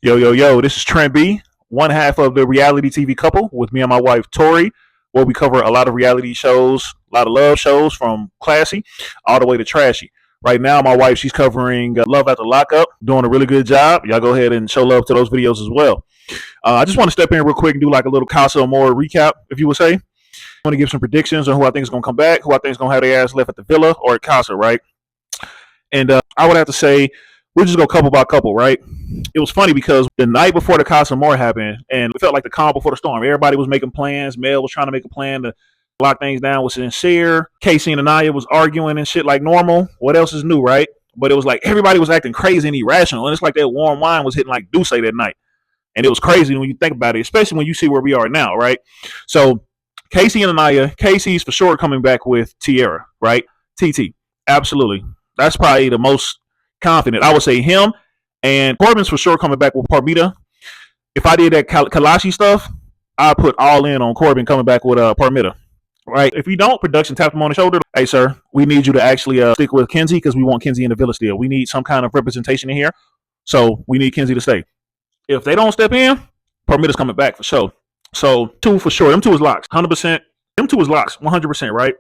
Yo, yo, yo, this is Trent B, one half of the reality TV couple with me and my wife, Tori, where we cover a lot of reality shows, a lot of love shows from classy all the way to trashy. Right now, my wife, she's covering Love After Lockup, doing a really good job. Y'all go ahead and show love to those videos as well. I just want to step in real quick and do like a little Casa Amor recap, if you would say. I want to give some predictions on who I think is going to come back, who I think is going to have their ass left at the villa or at Casa, right? And I would have to say we'll just go couple by couple, right? It was funny because the night before the Casa More happened, and it felt like the calm before the storm. Everybody was making plans. Mel was trying to make a plan to lock things down with Sincere. Casey and Anaya was arguing and shit like normal. What else is new, right? But it was like everybody was acting crazy and irrational. And it's like that warm wine was hitting like Duce that night. And it was crazy when you think about it, especially when you see where we are now, right? So Casey and Anaya, Casey's for sure coming back with Tierra, right? TT. Absolutely. That's probably the most confident. I would say him and Corbin's for sure coming back with Parmita. If I did that Kalashi stuff, I put all in on Corbin coming back with Parmita. Right. If you don't, production tapped him on the shoulder. Hey, sir, we need you to actually stick with Kenzie because we want Kenzie in the villa still. We need some kind of representation in here. So we need Kenzie to stay. If they don't step in, Parmita's coming back for sure. So two for sure. Them two is locks. 100%. Them two is locks. 100%. Right.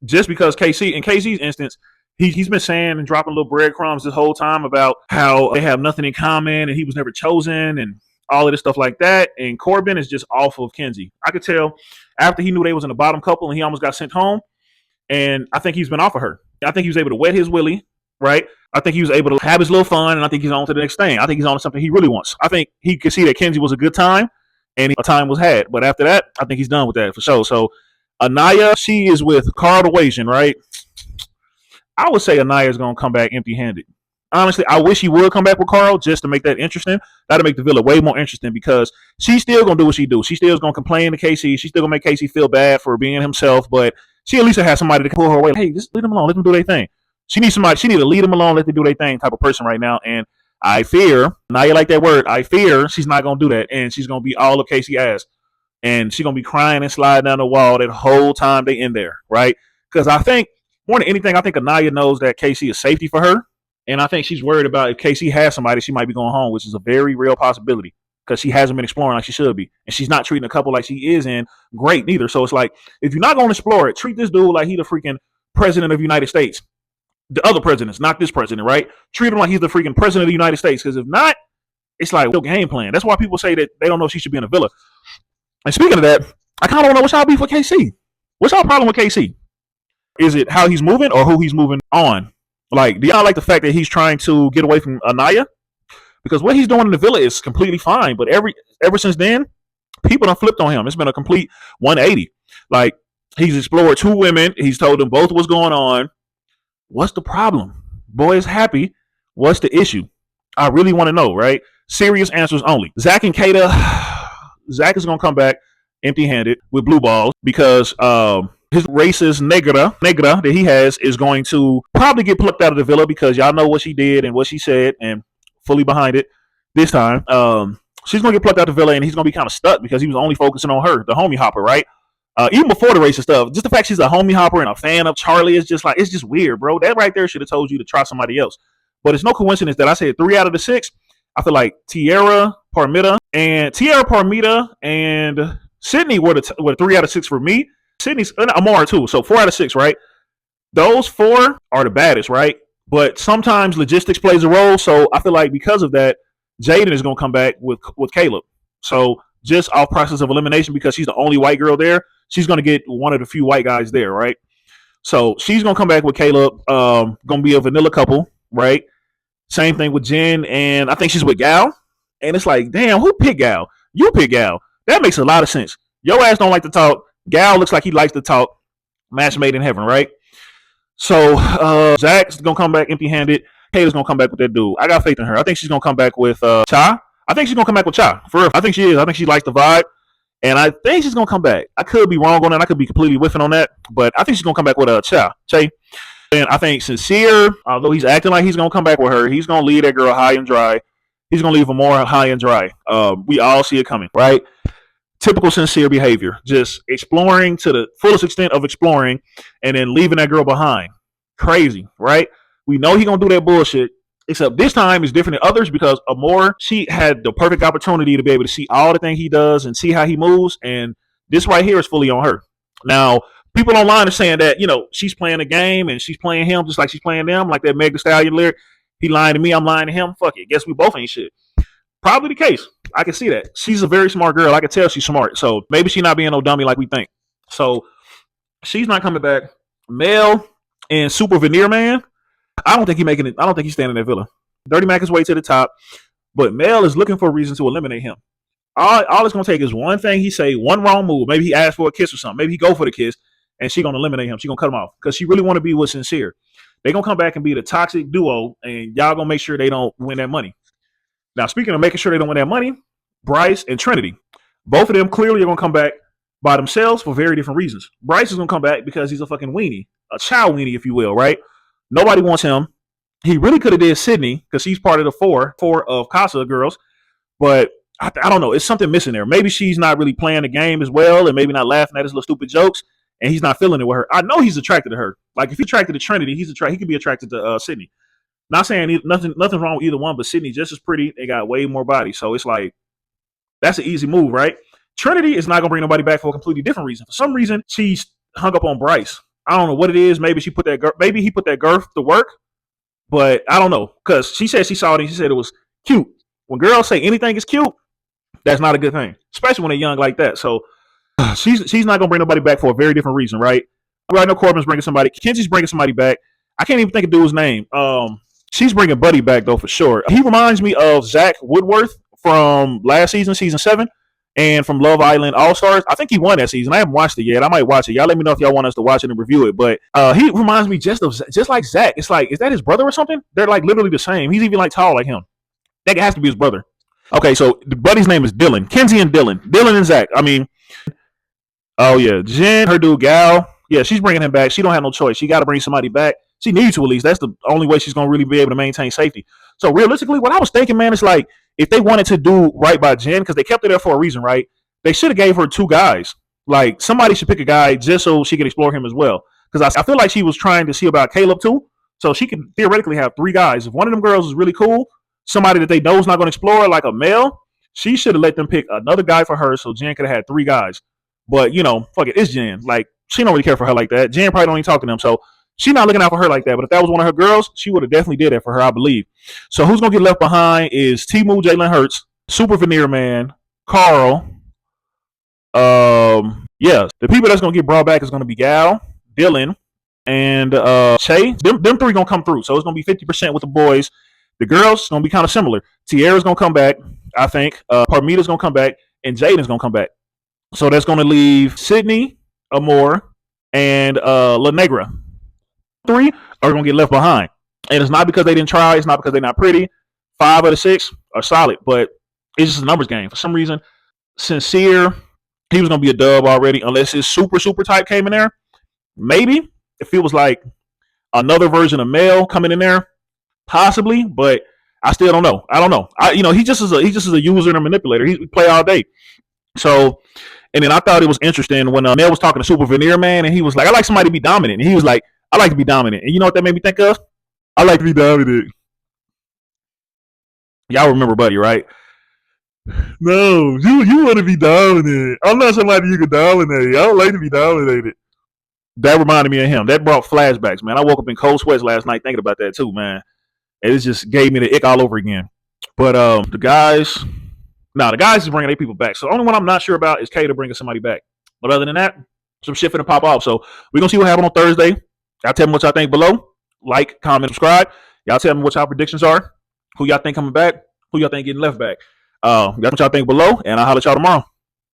Just because KC, in KC's instance, he's been saying and dropping little breadcrumbs this whole time about how they have nothing in common and he was never chosen and all of this stuff like that. And Corbin is just off of Kenzie. I could tell after he knew they was in the bottom couple and he almost got sent home. And I think he's been off of her. I think he was able to wet his willy, right? I think he was able to have his little fun, and I think he's on to the next thing. I think he's on to something he really wants. I think he could see that Kenzie was a good time and a time was had. But after that, I think he's done with that for sure. So Anaya, she is with Carl Dewasian, right? I would say Anaya is going to come back empty-handed. Honestly, I wish he would come back with Carl just to make that interesting. That'll make the villa way more interesting because she's still going to do what she do. She still is going to complain to Casey. She's still going to make Casey feel bad for being himself, but she at least has somebody to pull her away. Hey, just leave them alone. Let them do their thing. She needs somebody. She needs to leave them alone. Let them do their thing type of person right now. And I fear, now you like that word, I fear she's not going to do that. And she's going to be all of Casey ass. And she's going to be crying and sliding down the wall that whole time they in there, right? Because I think, more than anything, I think Anaya knows that Casey is safety for her. And I think she's worried about if Casey has somebody, she might be going home, which is a very real possibility because she hasn't been exploring like she should be. And she's not treating a couple like she is in great neither. So it's like, if you're not going to explore it, treat this dude like he's the freaking president of the United States. The other presidents, not this president, right? Treat him like he's the freaking president of the United States. Because if not, it's like no game plan. That's why people say that they don't know she should be in a villa. And speaking of that, I kind of don't know what's y'all beef with KC. What's y'all problem with KC? Is it how he's moving or who he's moving on? Like, do y'all like the fact that he's trying to get away from Anaya? Because what he's doing in the villa is completely fine. But ever since then, people done flipped on him. It's been a complete 180. Like, he's explored two women. He's told them both what's going on. What's the problem? Boy is happy. What's the issue? I really want to know, right? Serious answers only. Zach and Kata. Zach is going to come back empty-handed with blue balls because his racist negra that he has is going to probably get plucked out of the villa because y'all know what she did and what she said and fully behind it this time. She's going to get plucked out of the villa and he's going to be kind of stuck because he was only focusing on her, the homie hopper, right? Even before the racist stuff, just the fact she's a homie hopper and a fan of Charlie is just like, it's just weird, bro. That right there should have told you to try somebody else. But it's no coincidence that I said 3 out of the 6. I feel like Tierra, Parmita, and Sydney were the 3 out of 6 for me. Sydney's Amor too, so 4 out of 6, right? Those 4 are the baddest, right? But sometimes logistics plays a role, so I feel like because of that, Jaden is going to come back with Caleb. So just off process of elimination, because she's the only white girl there, she's going to get one of the few white guys there, right? So she's going to come back with Caleb, going to be a vanilla couple, right? Same thing with Jen, and I think she's with Gal. And it's like, damn, who picked Gal? You pick Gal. That makes a lot of sense. Your ass don't like to talk. Gal looks like he likes to talk. Match made in heaven, right? So Zach's gonna come back empty-handed. Kayla's gonna come back with that dude. I got faith in her. I think she's gonna come back with Cha. I think she's gonna come back with Cha. For real. I think she is. I think she likes the vibe. And I think she's gonna come back. I could be wrong on that. I could be completely whiffing on that. But I think she's gonna come back with Cha. Che. And I think Sincere, although he's acting like he's gonna come back with her, he's gonna leave that girl high and dry. He's gonna leave her more high and dry. We all see it coming, right? Typical Sincere behavior, just exploring to the fullest extent of exploring and then leaving that girl behind. Crazy, right? We know he gonna do that bullshit Except this time is different than others because Amor, she had the perfect opportunity to be able to see all the things he does and see how he moves. And this right here is fully on her. Now, people online are saying that, she's playing a game and she's playing him just like she's playing them, like that Meg Thee Stallion lyric. He lying to me, I'm lying to him. Fuck it. Guess we both ain't shit. Probably the case. I can see that. She's a very smart girl. I can tell she's smart. So maybe she's not being no dummy like we think. So she's not coming back. Mel and Super Veneer Man, I don't think he's making it. I don't think he's standing in that villa. Dirty Mac is way to the top, but Mel is looking for a reason to eliminate him. All it's gonna take is one thing he say, one wrong move. Maybe he asked for a kiss or something. Maybe he go for the kiss, and she gonna eliminate him. She gonna cut him off because she really want to be with Sincere. They gonna come back and be the toxic duo, and y'all gonna make sure they don't win that money. Now, speaking of making sure they don't win that money, Bryce and Trinity, both of them clearly are gonna come back by themselves for very different reasons. Bryce is gonna come back because he's a fucking weenie, a child weenie, if you will, right? Nobody wants him. He really could have did Sydney because she's part of the four of Casa girls, but I don't know. It's something missing there. Maybe she's not really playing the game as well, and maybe not laughing at his little stupid jokes, and he's not feeling it with her. I know he's attracted to her. Like if he's attracted to Trinity, he could be attracted to Sydney. Not saying nothing wrong with either one, but Sydney just as pretty. They got way more body, so it's like that's an easy move, right? Trinity is not gonna bring nobody back for a completely different reason. For some reason, she's hung up on Bryce. I don't know what it is. Maybe he put that girth to work, but I don't know because she said she saw it and she said it was cute. When girls say anything is cute, that's not a good thing, especially when they're young like that. So she's not gonna bring nobody back for a very different reason, right? I know Corbin's bringing somebody. Kenzie's bringing somebody back. I can't even think of dude's name. She's bringing Buddy back though for sure. He reminds me of Zach Woodworth from last season, season 7. And from Love Island All Stars. I think he won that season. I haven't watched it yet. I might watch it. Y'all let me know if y'all want us to watch it and review it. But he reminds me just like Zach. It's like, is that his brother or something? They're like literally the same. He's even like tall like him. That has to be his brother. Okay, so the buddy's name is Dylan. Kenzie and Dylan. Dylan and Zach. I mean, oh yeah. Jen, her dude Gal. Yeah, she's bringing him back. She don't have no choice. She got to bring somebody back. She needs to at least. That's the only way she's going to really be able to maintain safety. So realistically, what I was thinking, man, is like if they wanted to do right by Jen, because they kept her there for a reason, right? They should have gave her 2 guys. Like somebody should pick a guy just so she could explore him as well. Because I feel like she was trying to see about Caleb too. So she could theoretically have 3 guys. If one of them girls is really cool, somebody that they know is not going to explore, like a male, she should have let them pick another guy for her so Jen could have had 3 guys. But, fuck it, it's Jen. Like, she don't really care for her like that. Jen probably don't even talk to them. So she's not looking out for her like that. But if that was one of her girls, she would have definitely did that for her, I believe. So who's going to get left behind is Timu Jalen Hurts, Super Veneer Man, Carl. Yeah, the people that's gonna get brought back is gonna be Gal, Dylan, and Shay. Them 3 gonna come through. So it's gonna be 50% with the boys. The girls gonna be kind of similar. Tiara's gonna come back, I think. Parmita's gonna come back, and Jaden's gonna come back. So that's gonna leave Sydney, Amor, and La Negra. 3 are gonna get left behind, and it's not because they didn't try. It's not because they're not pretty. 5 of the 6 are solid, but it's just a numbers game for some reason. Sincere. He was going to be a dub already unless his super type came in there. Maybe if it was like another version of Mel coming in there, possibly, but I still don't know. I don't know. He just is a user and a manipulator. He play all day. So, and then I thought it was interesting when Mel was talking to Super Veneer Man and he was like, I like somebody to be dominant. And he was like, I like to be dominant. And you know what that made me think of? I like to be dominant. Y'all remember Buddy, right? No, you want to be dominant. I'm not somebody you can dominate. I don't like to be dominated. That reminded me of him. That brought flashbacks, man. I woke up in cold sweats last night thinking about that too, man. It just gave me the ick all over again. But the guys is bringing their people back. So the only one I'm not sure about is Kata bringing somebody back. But other than that, some shit finna pop off. So we're gonna see what happens on Thursday. Y'all tell me what y'all think below. Like, comment, subscribe. Y'all tell me what y'all predictions are. Who y'all think coming back? Who y'all think getting left back? That's what y'all think below, and I'll holler at y'all tomorrow.